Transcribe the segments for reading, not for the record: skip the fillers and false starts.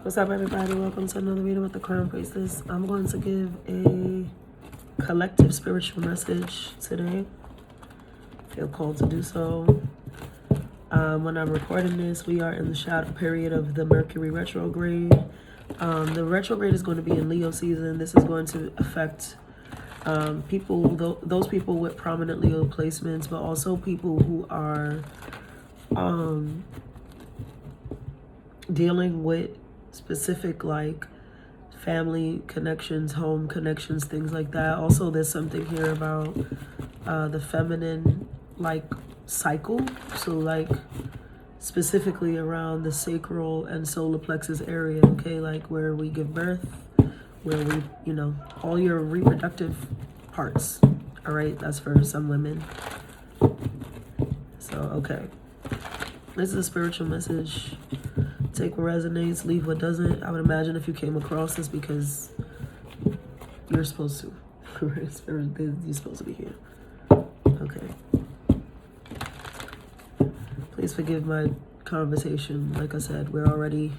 What's up, everybody? Welcome to another video with the Crown Priestess. I'm going to give a collective spiritual message today. I feel called to do so. When I'm recording this, we are in the shadow period of the Mercury retrograde. The retrograde is going to be in Leo season. This is going to affect those people with prominent Leo placements, but also people who are dealing with specific like family connections, home connections, things like that. Also, there's something here about the feminine like cycle, so like specifically around the sacral and solar plexus area, okay, like where we give birth, where we, you know, all your reproductive parts. All right, that's for some women. So okay, this is a spiritual message. Take what resonates, leave what doesn't. I would imagine if you came across this because you're supposed to. You're supposed to be here. Okay. Please forgive my conversation. Like I said, we're already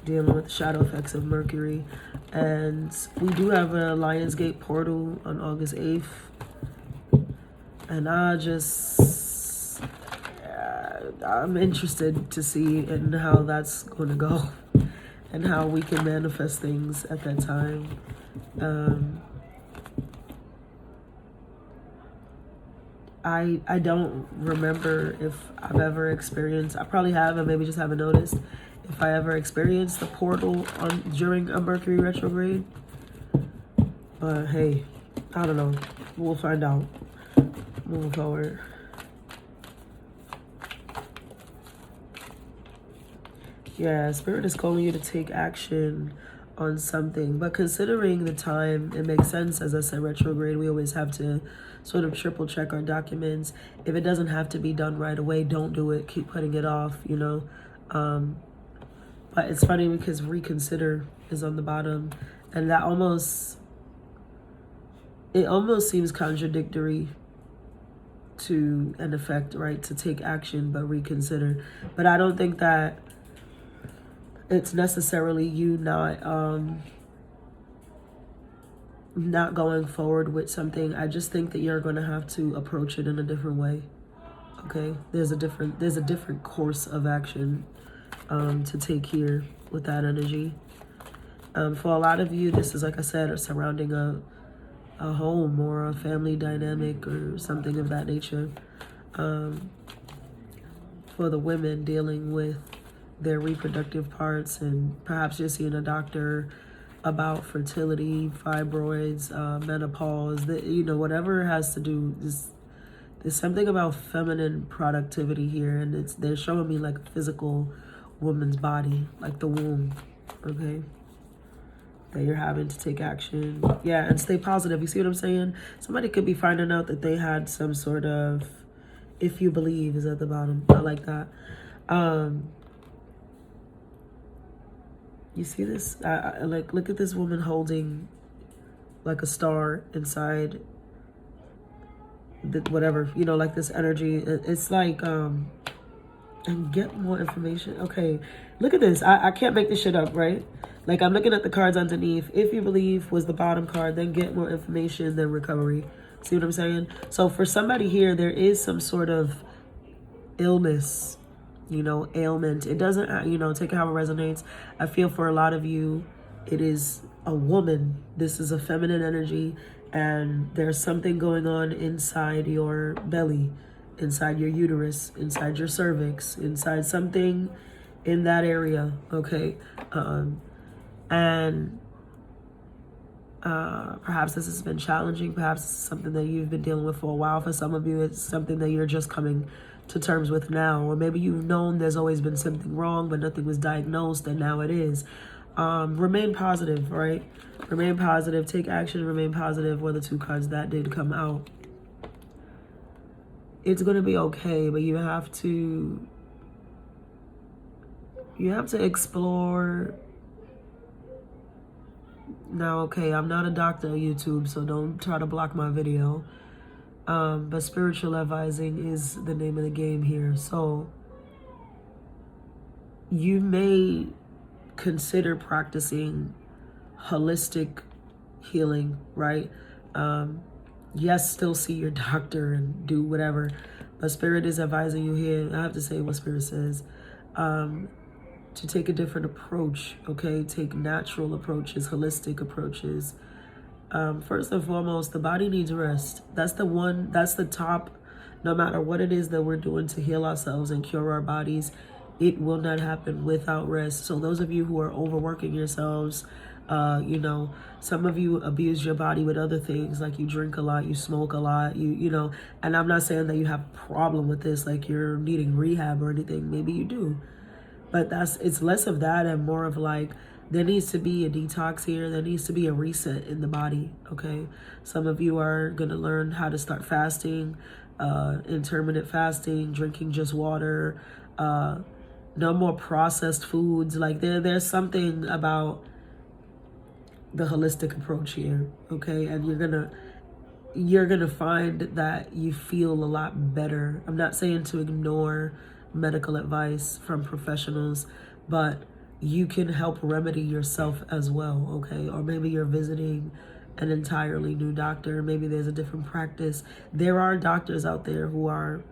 dealing with the shadow effects of Mercury. And we do have a Lionsgate portal on August 8th. And I'm interested to see in how that's going to go and how we can manifest things at that time. I don't remember if I've ever experienced, I probably have and maybe just haven't noticed, if I ever experienced the portal during a Mercury retrograde. But hey, I don't know. We'll find out moving forward. Yeah, Spirit is calling you to take action on something. But considering the time, it makes sense. As I said, retrograde, we always have to sort of triple check our documents. If it doesn't have to be done right away, don't do it. Keep putting it off, you know. But it's funny because reconsider is on the bottom. And that almost seems contradictory to an effect, right? To take action, but reconsider. But I don't think that it's necessarily you not going forward with something. I just think that you're going to have to approach it in a different way. Okay, there's a different course of action to take here with that energy. For a lot of you, this is, like I said, surrounding a home or a family dynamic or something of that nature. For the women, dealing with their reproductive parts, and perhaps you're seeing a doctor about fertility, fibroids, menopause, you know, whatever it has to do. There's something about feminine productivity here, and they're showing me like a physical woman's body, like the womb, okay, that you're having to take action. Yeah, and stay positive. You see what I'm saying? Somebody could be finding out that they had some sort of, if you believe, is at the bottom. I like that. You see this? Like, look at this woman holding like a star inside whatever, you know, like this energy. It's like, and get more information. Okay, look at this. I can't make this shit up, right? Like, I'm looking at the cards underneath. If you believe was the bottom card, then get more information, then recovery. See what I'm saying? So for somebody here, there is some sort of illness, you know, ailment. It doesn't, you know, take it how it resonates. I feel for a lot of you, it is a woman. This is a feminine energy, and there's something going on inside your belly, inside your uterus, inside your cervix, inside something in that area, okay? Perhaps this has been challenging. Perhaps this is something that you've been dealing with for a while. For some of you, it's something that you're just coming to terms with now. Or maybe you've known there's always been something wrong, but nothing was diagnosed, and now it is. Remain positive, right? Remain positive. Take action. Remain positive were the two cards that did come out. It's going to be okay, but you have to explore. Now, okay, I'm not a doctor on YouTube, so don't try to block my video. But spiritual advising is the name of the game here. So you may consider practicing holistic healing, right? Yes, still see your doctor and do whatever, but Spirit is advising you here. I have to say what Spirit says, to take a different approach, okay? Take natural approaches, holistic approaches. First and foremost, the body needs rest. That's the top. No matter what it is that we're doing to heal ourselves and cure our bodies, it will not happen without rest. So those of you who are overworking yourselves, some of you abuse your body with other things, like you drink a lot, you smoke a lot, and I'm not saying that you have a problem with this, like you're needing rehab or anything. Maybe you do, but it's less of that and more of like, there needs to be a detox here. There needs to be a reset in the body, okay? Some of you are going to learn how to start fasting, intermittent fasting, drinking just water, no more processed foods. Like there's something about the holistic approach here, okay? And you're gonna find that you feel a lot better. I'm not saying to ignore medical advice from professionals, but you can help remedy yourself as well, okay? Or maybe you're visiting an entirely new doctor. Maybe there's a different practice. There are doctors out there who are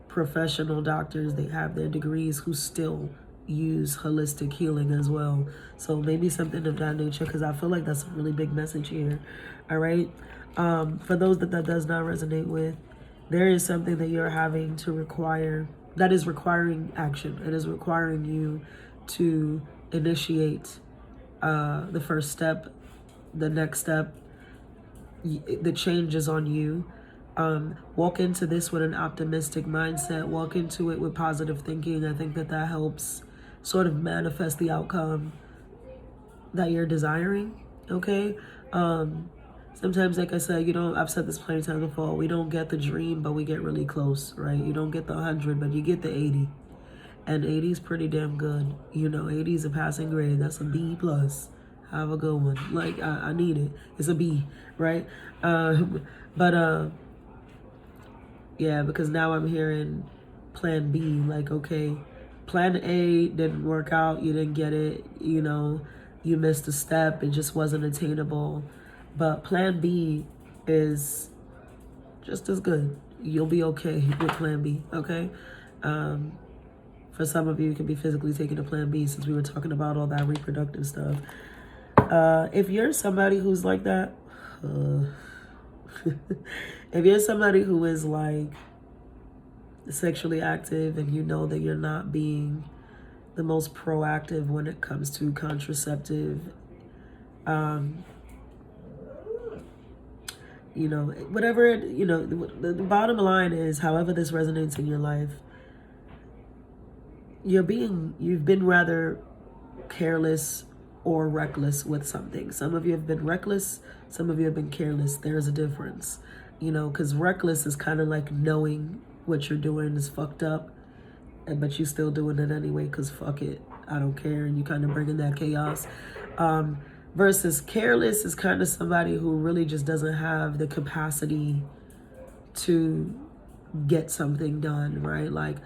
professional doctors. They have their degrees who still use holistic healing as well. So maybe something of that nature, because I feel like that's a really big message here, all right? For those that does not resonate with, there is something that you're having to require, that is requiring action. It is requiring you to initiate the first step, the next step. The change is on you. Walk into this with an optimistic mindset. Walk into it with positive thinking. I think that helps sort of manifest the outcome that you're desiring, okay? Sometimes, like I said, I've said this plenty of times before, we don't get the dream, but we get really close, right? You don't get the 100, but you get the 80. And 80 is pretty damn good. 80 is a passing grade. That's a B plus. Have a good one. Like, I need it. It's a B, right? Yeah, because now I'm hearing plan B. Like, okay, plan A didn't work out. You didn't get it. You missed a step. It just wasn't attainable. But plan B is just as good. You'll be okay with plan B, okay? For some of you, it can be physically taking a plan B, since we were talking about all that reproductive stuff. If you're somebody who's like that, if you're somebody who is like sexually active and you know that you're not being the most proactive when it comes to contraceptive, whatever, the bottom line is, however this resonates in your life, you've been rather careless or reckless with something. Some of you have been reckless, some of you have been careless. There's a difference, because reckless is kind of like knowing what you're doing is fucked up, but you still doing it anyway because fuck it, I don't care, and you kind of bringing that chaos. Versus careless is kind of somebody who really just doesn't have the capacity to get something done, right? Like,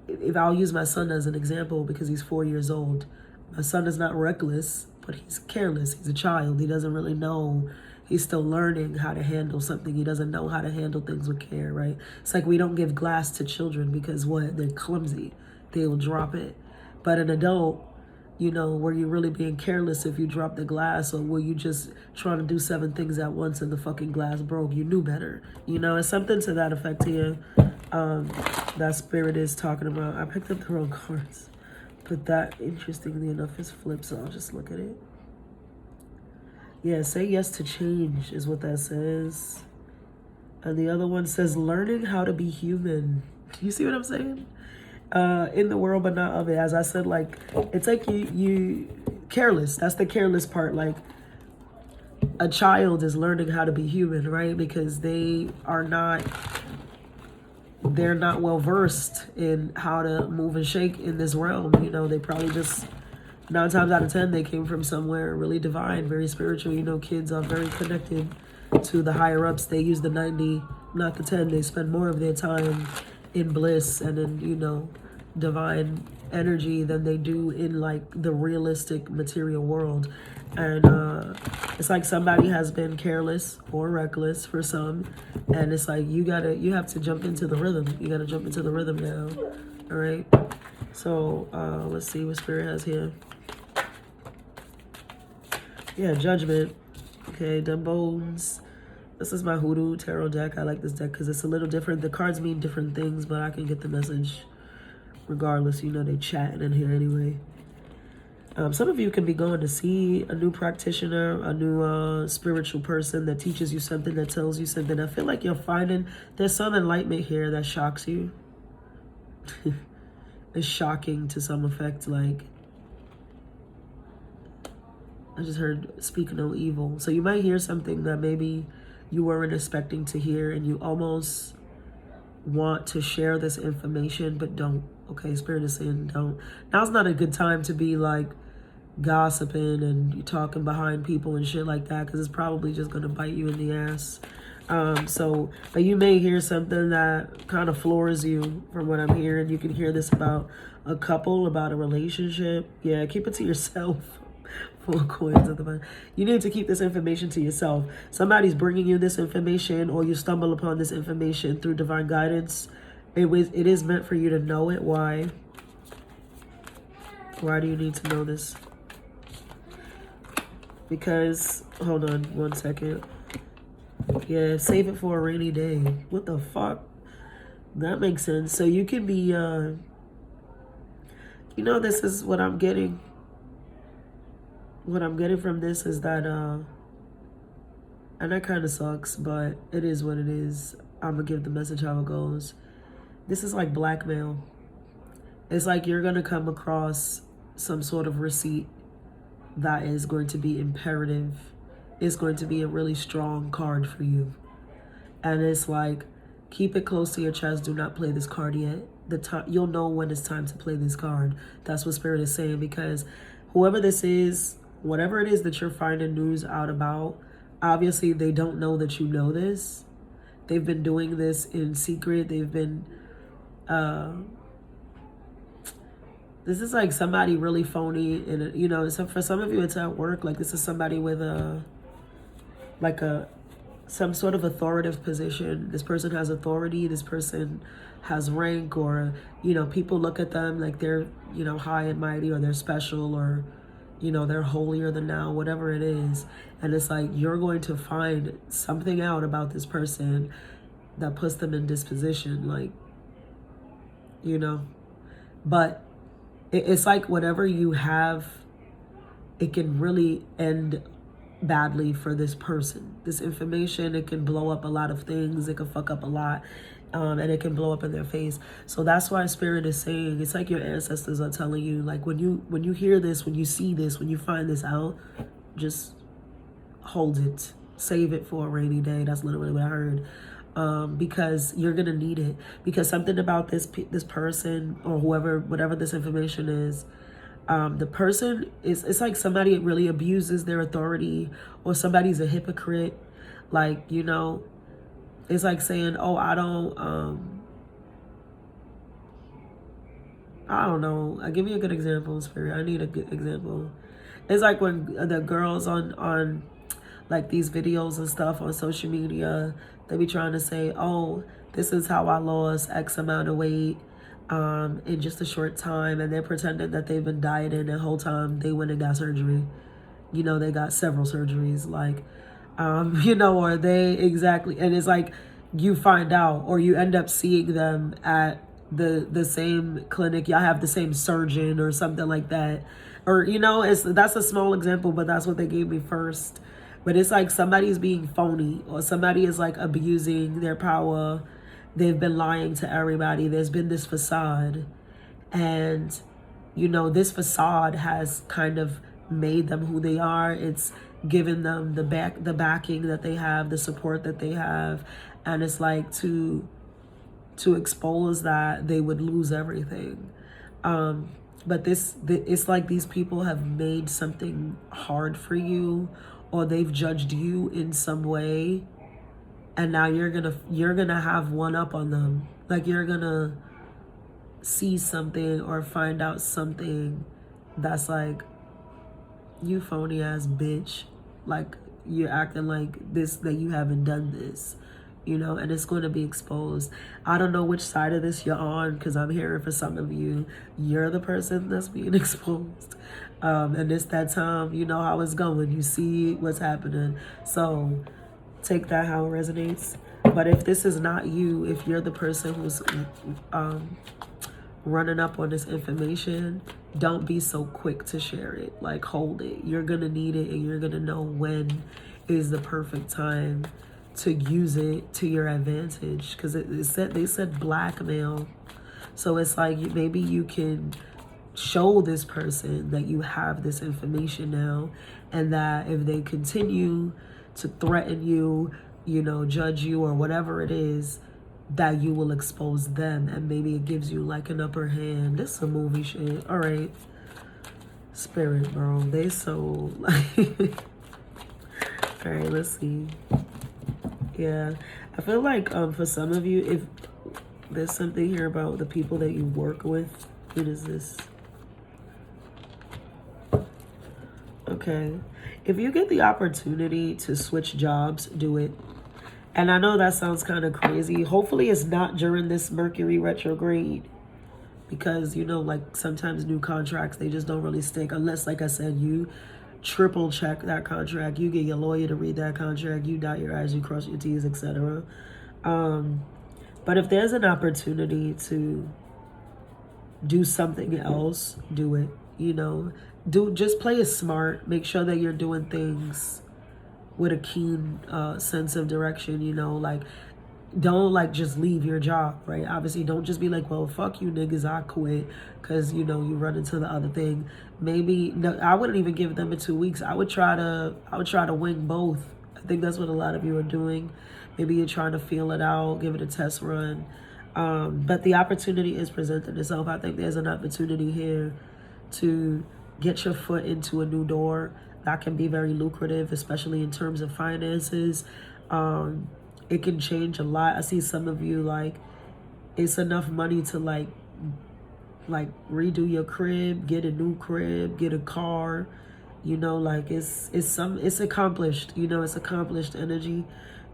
if I'll use my son as an example, because he's 4 years old. My son is not reckless, but he's careless. He's a child. He doesn't really know. He's still learning how to handle something. He doesn't know how to handle things with care, right? It's like we don't give glass to children because what? They're clumsy. They will drop it. But an adult, were you really being careless if you dropped the glass, or were you just trying to do 7 things at once and the fucking glass broke? You knew better. It's something to that effect here. That Spirit is talking about. I picked up the wrong cards, but that, interestingly enough, is flipped, so I'll just look at it. Yeah, say yes to change is what that says. And the other one says learning how to be human. Do you see what I'm saying? In the world, but not of it. As I said, like, it's like you careless. That's the careless part. Like, a child is learning how to be human, right? Because they're not well versed in how to move and shake in this realm. They probably just 9 times out of 10 they came from somewhere really divine, very spiritual. Kids are very connected to the higher ups. They use the 90, not the 10. They spend more of their time in bliss and in divine energy than they do in like the realistic material world. And it's like somebody has been careless or reckless for some, and it's like you have to jump into the rhythm. You gotta jump into the rhythm now. All right, so let's see what Spirit has here. Yeah, Judgment. Okay, Dumb Bones. This is my Hoodoo Tarot deck. I like this deck because it's a little different. The cards mean different things, but I can get the message regardless. You know, they chatting in here anyway. Some of you can be going to see a new practitioner, a new spiritual person that teaches you something, that tells you something. I feel like you're finding there's some enlightenment here that shocks you. It's shocking to some effect. Like, I just heard speak no evil. So you might hear something that maybe you weren't expecting to hear, and you almost want to share this information, but don't. Okay, Spirit is saying don't. Now's not a good time to be like gossiping and talking behind people and shit like that, because it's probably just going to bite you in the ass. But you may hear something that kind of floors you from what I'm hearing. You can hear this about a couple, about a relationship. Yeah, keep it to yourself. 4 coins at the bottom. You need to keep this information to yourself. Somebody's bringing you this information, or you stumble upon this information through divine guidance. It is meant for you to know it. Why? Why do you need to know this? Because, hold on one second. Yeah, save it for a rainy day. What the fuck? That makes sense. So you can be, you know, this is what I'm getting. What I'm getting from this is that, and that kind of sucks, but it is what it is. I'm going to give the message how it goes. This is like blackmail. It's like you're going to come across some sort of receipt that is going to be imperative. It's going to be a really strong card for you. And it's like, keep it close to your chest. Do not play this card yet. You'll know when it's time to play this card. That's what Spirit is saying, because whoever this is, whatever it is that you're finding news out about, obviously they don't know that you know this. They've been doing this in secret. They've been, this is like somebody really phony. And, you know, so for some of you, it's at work. Like, this is somebody with some sort of authoritative position. This person has authority. This person has rank, or, you know, people look at them like they're, you know, high and mighty, or they're special, or, you know, they're holier than thou, whatever it is. And it's like, you're going to find something out about this person that puts them in disposition, like, you know. But it's like whatever you have, it can really end badly for this person. This information, it can blow up a lot of things. It can fuck up a lot. And it can blow up in their face. So that's why Spirit is saying, it's like your ancestors are telling you, like, when you hear this, when you see this, when you find this out, just hold it. Save it for a rainy day. That's literally what I heard. Because you're gonna need it. Because something about this person, or whoever, whatever this information is, the person is, it's like somebody really abuses their authority, or somebody's a hypocrite. Like, you know, it's like saying, oh, I don't know. I'll give you a good example, Spirit. I need a good example. It's like when the girls on like these videos and stuff on social media, they be trying to say, oh, this is how I lost X amount of weight in just a short time. And they're pretending that they've been dieting the whole time. They went and got surgery. You know, they got several surgeries. Like, you know, or they exactly. And it's like you find out, or you end up seeing them at the same clinic. Y'all have the same surgeon or something like that. Or, you know, that's a small example, but that's what they gave me first. But it's like somebody's being phony, or somebody is like abusing their power. They've been lying to everybody. There's been this facade. And, you know, this facade has kind of made them who they are. It's given them the backing that they have, the support that they have. And it's like to expose that, they would lose everything. But it's like these people have made something hard for you, or they've judged you in some way, and now you're gonna have one up on them. Like, you're gonna see something or find out something that's like, you phony ass bitch, like you're acting like this, that you haven't done this, you know, and it's going to be exposed. I don't know which side of this you're on, because I'm hearing for some of you, you're the person that's being exposed. And it's that time, you know how it's going, you see what's happening. So take that how it resonates. But if this is not you, if you're the person who's running up on this information, don't be so quick to share it. Like, hold it. You're gonna need it, and you're gonna know when is the perfect time to use it to your advantage. Because they said blackmail, so it's like maybe you can show this person that you have this information now, and that if they continue to threaten you, you know, judge you or whatever it is, that you will expose them, and maybe it gives you like an upper hand. This is some movie shit. All right, spirit, bro, they so like all right, let's see. Yeah, I feel like for some of you, if there's something here about the people that you work with. What is this? Okay, if you get the opportunity to switch jobs, do it. And I know that sounds kind of crazy. Hopefully it's not during this Mercury retrograde, because, you know, like sometimes new contracts, they just don't really stick unless, like I said, you triple check that contract. You get your lawyer to read that contract. You dot your I's, you cross your T's, etc. But if there's an opportunity to do something else, do it. You know, just play it smart. Make sure that you're doing things with a keen sense of direction, you know, like don't like just leave your job, right? Obviously don't just be like, well, fuck you niggas, I quit, because, you know, you run into the other thing. Maybe no, I wouldn't even give them 2 weeks. I would try to wing both. I think that's what a lot of you are doing. Maybe you're trying to feel it out, give it a test run. But the opportunity is presenting itself. I think there's an opportunity here to get your foot into a new door that can be very lucrative, especially in terms of finances. It can change a lot. I see some of you, like, it's enough money to like redo your crib, get a new crib, get a car, you know, like it's accomplished, you know, it's accomplished energy.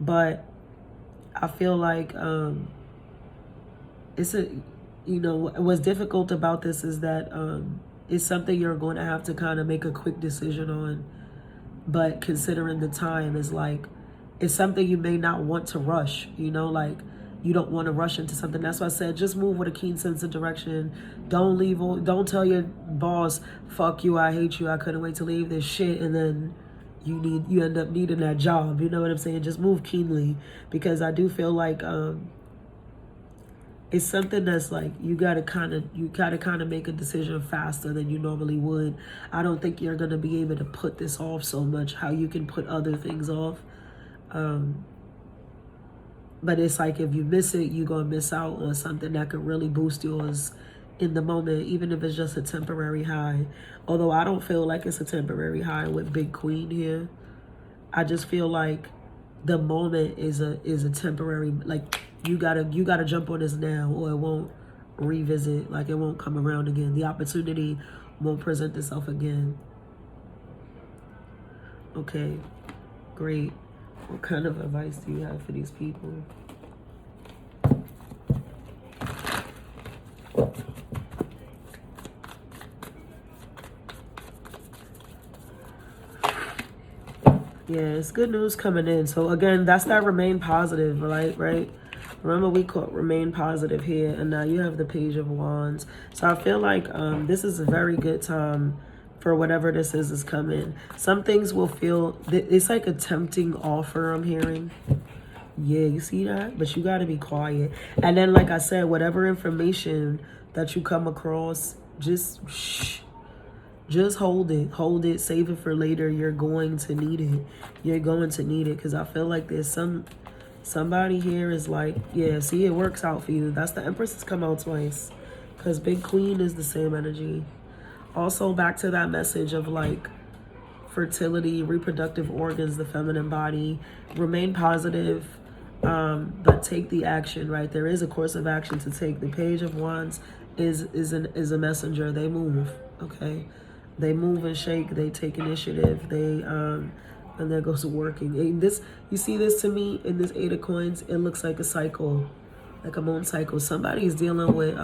But I feel like it's a, you know, what's difficult about this is that it's something you're going to have to kind of make a quick decision on. But considering the time is like, it's something you may not want to rush, you know, like you don't want to rush into something. That's why I said, just move with a keen sense of direction. Don't leave, don't tell your boss, fuck you, I hate you, I couldn't wait to leave this shit. And then you end up needing that job. You know what I'm saying? Just move keenly, because I do feel like, it's something that's like you gotta kind of make a decision faster than you normally would. I don't think you're gonna be able to put this off so much how you can put other things off. But it's like if you miss it, you're gonna miss out on something that could really boost yours in the moment, even if it's just a temporary high. Although I don't feel like it's a temporary high with Big Queen here. I just feel like the moment is a temporary, like you gotta jump on this now, or it won't revisit, like it won't come around again. The opportunity won't present itself again. Okay, great. What kind of advice do you have for these people? Yeah, it's good news coming in. So again, that's that remain positive, right? Remember, we caught remain positive here, and now you have the Page of Wands. So I feel like this is a very good time for whatever this is coming. Some things will feel, it's like a tempting offer I'm hearing. Yeah, you see that? But you got to be quiet. And then, like I said, whatever information that you come across, just shh. Just hold it, save it for later. You're going to need it. You're going to need it, because I feel like there's somebody here is like, yeah, see, it works out for you. That's the Empress has come out twice, because Big Queen is the same energy. Also, back to that message of like fertility, reproductive organs, the feminine body. Remain positive, but take the action, right? There is a course of action to take. The Page of Wands is a messenger. They move, okay? They move and shake. They take initiative. They and there goes working. And this, you see this to me in this 8 of coins. It looks like a cycle, like a moon cycle. Somebody's dealing with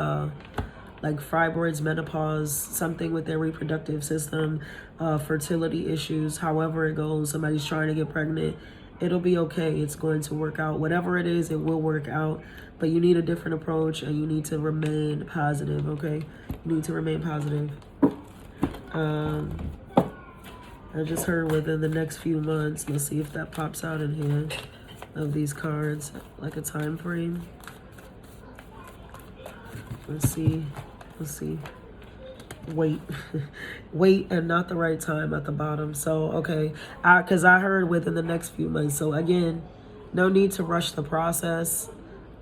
like fibroids, menopause, something with their reproductive system, fertility issues. However it goes, somebody's trying to get pregnant. It'll be okay. It's going to work out. Whatever it is, it will work out. But you need a different approach, and you need to remain positive, okay? You need to remain positive. I just heard within the next few months. Let's see if that pops out in here of these cards, like a time frame. Let's see. Let's see. Wait. Wait, and not the right time at the bottom. So, okay. Because I heard within the next few months. So, again, no need to rush the process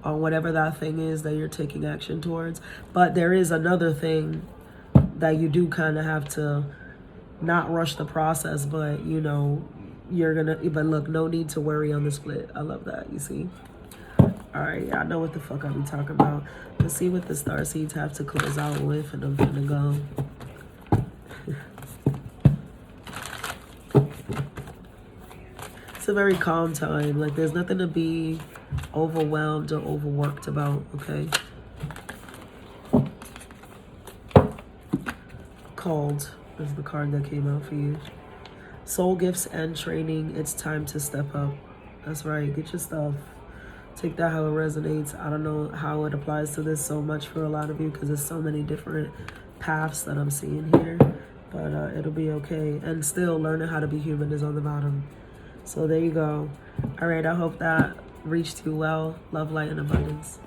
on whatever that thing is that you're taking action towards. But there is another thing that you do kind of have to not rush the process, but, you know, you're going to, but look, no need to worry on the split. I love that, you see? All right, I know what the fuck I be talking about. Let's see what the star seeds have to close out with, and I'm gonna go. It's a very calm time. Like, there's nothing to be overwhelmed or overworked about, okay? Called is the card that came out for you. Soul gifts and training. It's time to step up. That's right. Get your stuff. Take that how it resonates. I don't know how it applies to this so much for a lot of you because there's so many different paths that I'm seeing here. But it'll be okay. And still, learning how to be human is on the bottom. So there you go. All right. I hope that reached you well. Love, light, and abundance.